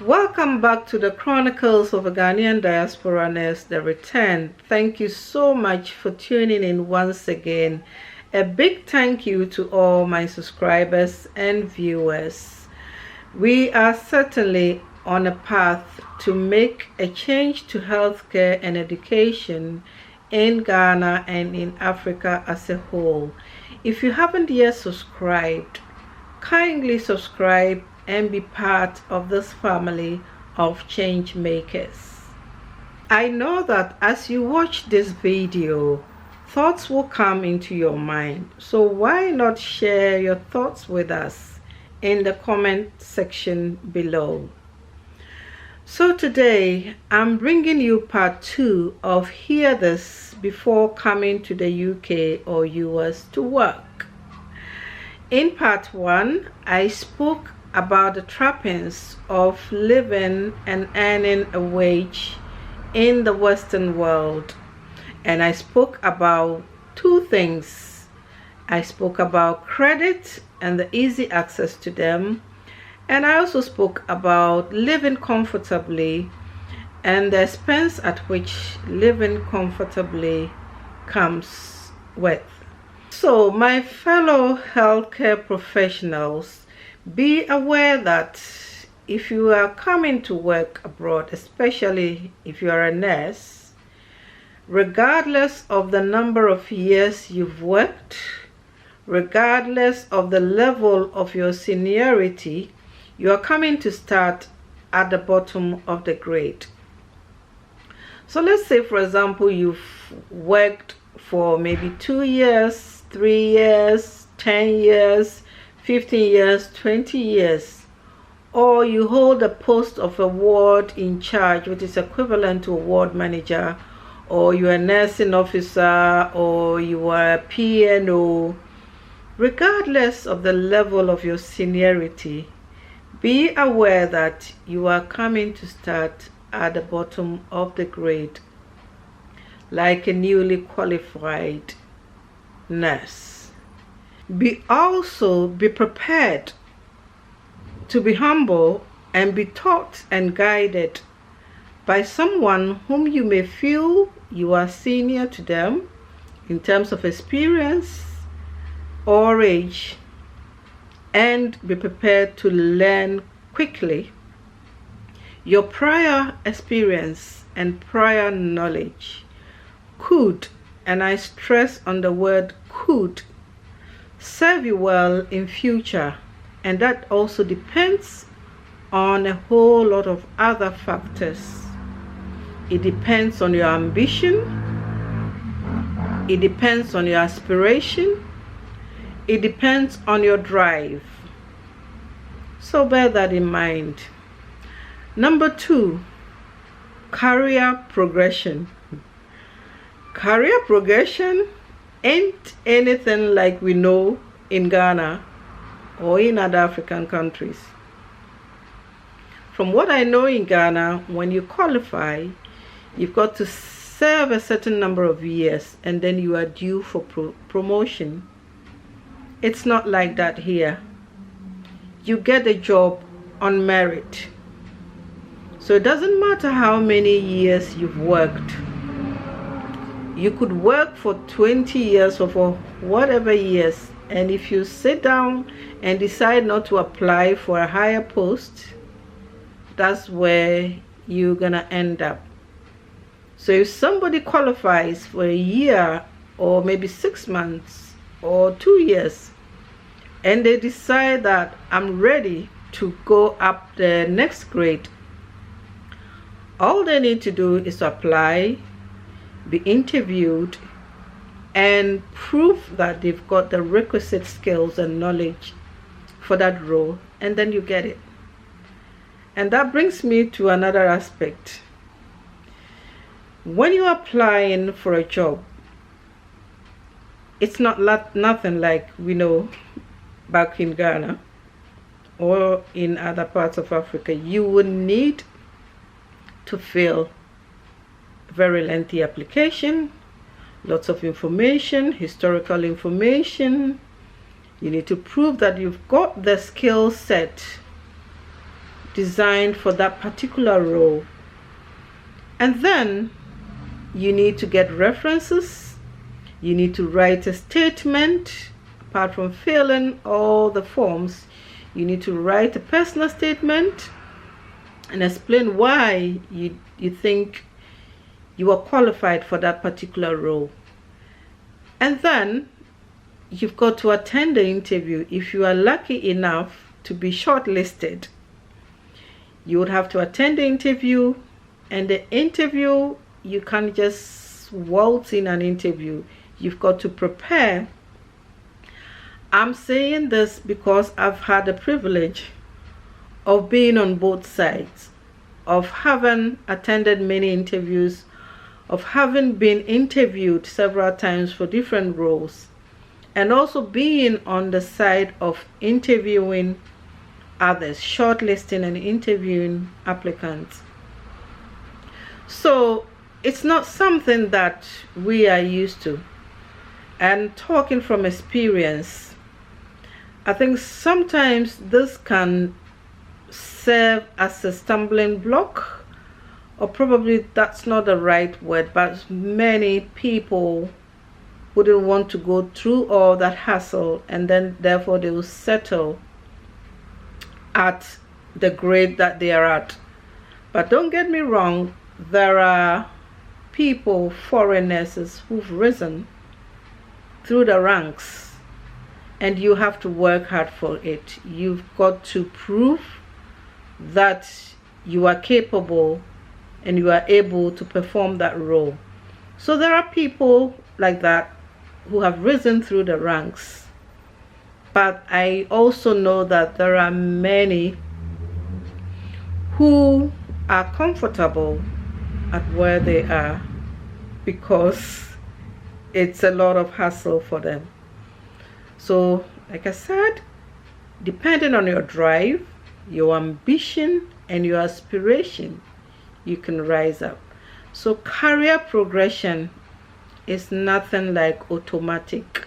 Welcome back to the Chronicles of a Ghanaian Diaspora Nurse, The Return. Thank you so much for tuning in once again. A big thank you to all my subscribers and viewers. We are certainly on a path to make a change to healthcare and education in Ghana and in Africa as a whole. If you haven't yet subscribed, kindly subscribe and be part of this family of change makers. I know that as you watch this video, thoughts will come into your mind. So why not share your thoughts with us in the comment section below? So today, I'm bringing you part 2 of Hear This before coming to the UK or US to work. In part 1, I spoke about the trappings of living and earning a wage in the Western world. And I spoke about 2 things. I spoke about credit and the easy access to them. And I also spoke about living comfortably and the expense at which living comfortably comes with. So, my fellow healthcare professionals, be aware that if you are coming to work abroad, especially if you are a nurse, regardless of the number of years you've worked, regardless of the level of your seniority, you are coming to start at the bottom of the grade. So let's say, for example, you've worked for maybe 2 years, 3 years, 10 years, 15 years, 20 years, or you hold a post of a ward in charge, which is equivalent to a ward manager, or you're a nursing officer, or you are a PNO. Regardless of the level of your seniority, be aware that you are coming to start at the bottom of the grade, like a newly qualified nurse. Be prepared to be humble and be taught and guided by someone whom you may feel you are senior to them in terms of experience or age, and be prepared to learn quickly. Your prior experience and prior knowledge could, and I stress on the word could, serve you well in future, and that also depends on a whole lot of other factors. It depends on your ambition, it depends on your aspiration, it depends on your drive. So bear that in mind. Number 2, career progression. Career progression ain't anything like we know in Ghana or in other African countries. From what I know in Ghana, when you qualify, you've got to serve a certain number of years and then you are due for promotion. It's not like that here. You get a job on merit. So it doesn't matter how many years you've worked. You could work for 20 years or for whatever years, and if you sit down and decide not to apply for a higher post, that's where you're gonna end up. So if somebody qualifies for a year or maybe 6 months or 2 years, and they decide that I'm ready to go up the next grade, all they need to do is to apply, be interviewed, and prove that they've got the requisite skills and knowledge for that role, and then you get it. And that brings me to another aspect. When you're applying for a job, it's nothing like we know back in Ghana or in other parts of Africa. You would need to fill very lengthy application, lots of information, historical information. You need to prove that you've got the skill set designed for that particular role. And then you need to get references. You need to write a statement. Apart from filling all the forms, you need to write a personal statement and explain why you think you are qualified for that particular role. And then you've got to attend the interview. If you are lucky enough to be shortlisted, you would have to attend the interview. And the interview, you can't just waltz in an interview. You've got to prepare. I'm saying this because I've had the privilege of being on both sides, of having attended many interviews, of having been interviewed several times for different roles, and also being on the side of interviewing others, shortlisting and interviewing applicants. So it's not something that we are used to. And talking from experience, I think sometimes this can serve as a stumbling block, or probably that's not the right word, but many people wouldn't want to go through all that hassle, and then therefore they will settle at the grade that they are at. But don't get me wrong, there are people, foreign nurses, who've risen through the ranks, and you have to work hard for it. You've got to prove that you are capable and you are able to perform that role. So there are people like that who have risen through the ranks. But I also know that there are many who are comfortable at where they are because it's a lot of hassle for them. So, like I said, depending on your drive, your ambition, and your aspiration, you can rise up. So career progression is nothing like automatic.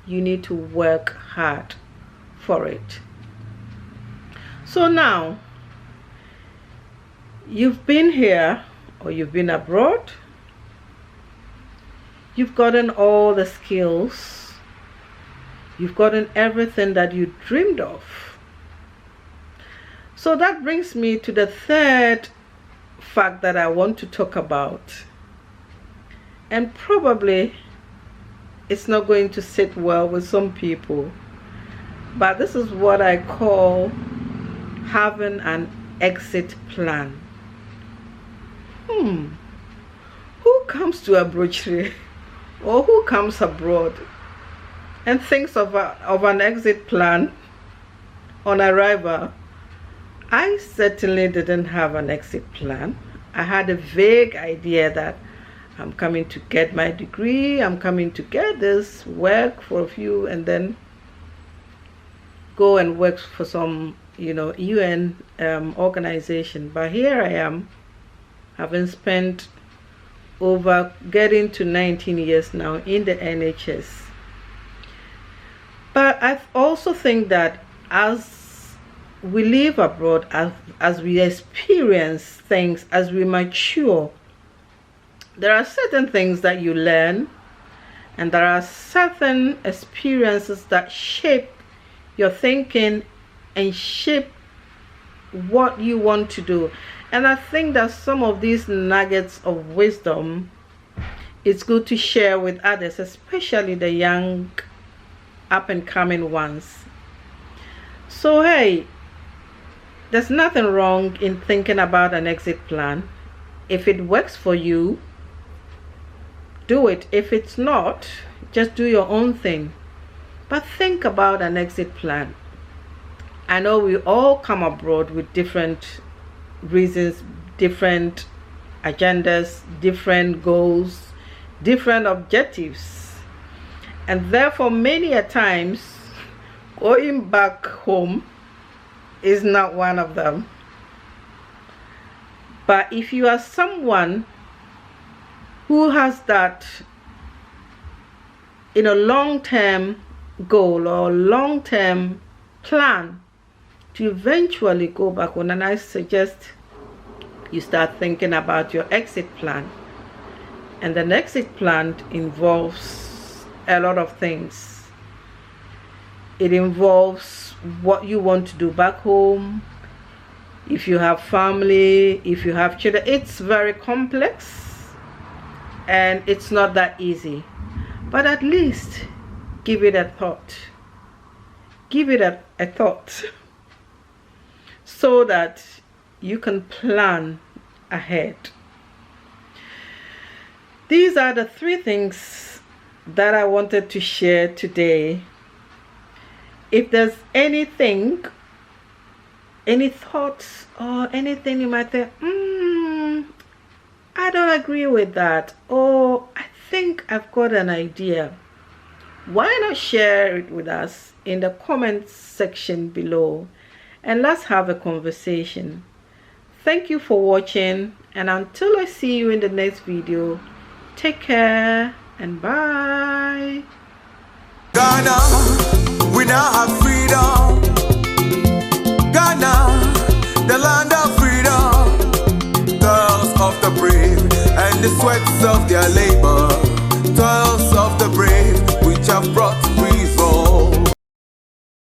You need to work hard for it. So now, you've been here or you've been abroad. You've gotten all the skills. You've gotten everything that you dreamed of. So that brings me to the third fact that I want to talk about. And probably it's not going to sit well with some people. But this is what I call having an exit plan. Who comes to a brochure or who comes abroad and thinks of an exit plan on arrival? I certainly didn't have an exit plan. I had a vague idea that I'm coming to get my degree, I'm coming to get this, work for a few, and then go and work for some, UN organization. But here I am, having spent over getting to 19 years now in the NHS. But I also think that as we live abroad, as we experience things, as we mature, there are certain things that you learn, and there are certain experiences that shape your thinking and shape what you want to do. And I think that some of these nuggets of wisdom, it's good to share with others, especially the young up and coming ones. So hey, there's nothing wrong in thinking about an exit plan. If it works for you, do it. If it's not, just do your own thing. But think about an exit plan. I know we all come abroad with different reasons, different agendas, different goals, different objectives. And therefore, many a times, going back home is not one of them. But if you are someone who has that long-term goal or long-term plan to eventually go back home. And I suggest you start thinking about your exit plan. And the exit plan involves a lot of things. It involves what you want to do back home, if you have family, if you have children. It's very complex and it's not that easy, but at least give it a thought. Give it a thought so that you can plan ahead. These are the 3 things that I wanted to share today. If there's anything, any thoughts or anything you might think, I don't agree with that, or I think I've got an idea, why not share it with us in the comments section below and let's have a conversation. Thank you for watching, and until I see you in the next video, take care and bye. Ghana, we now have freedom. Ghana, the land of freedom. Girls of the brave and the sweats of their labor.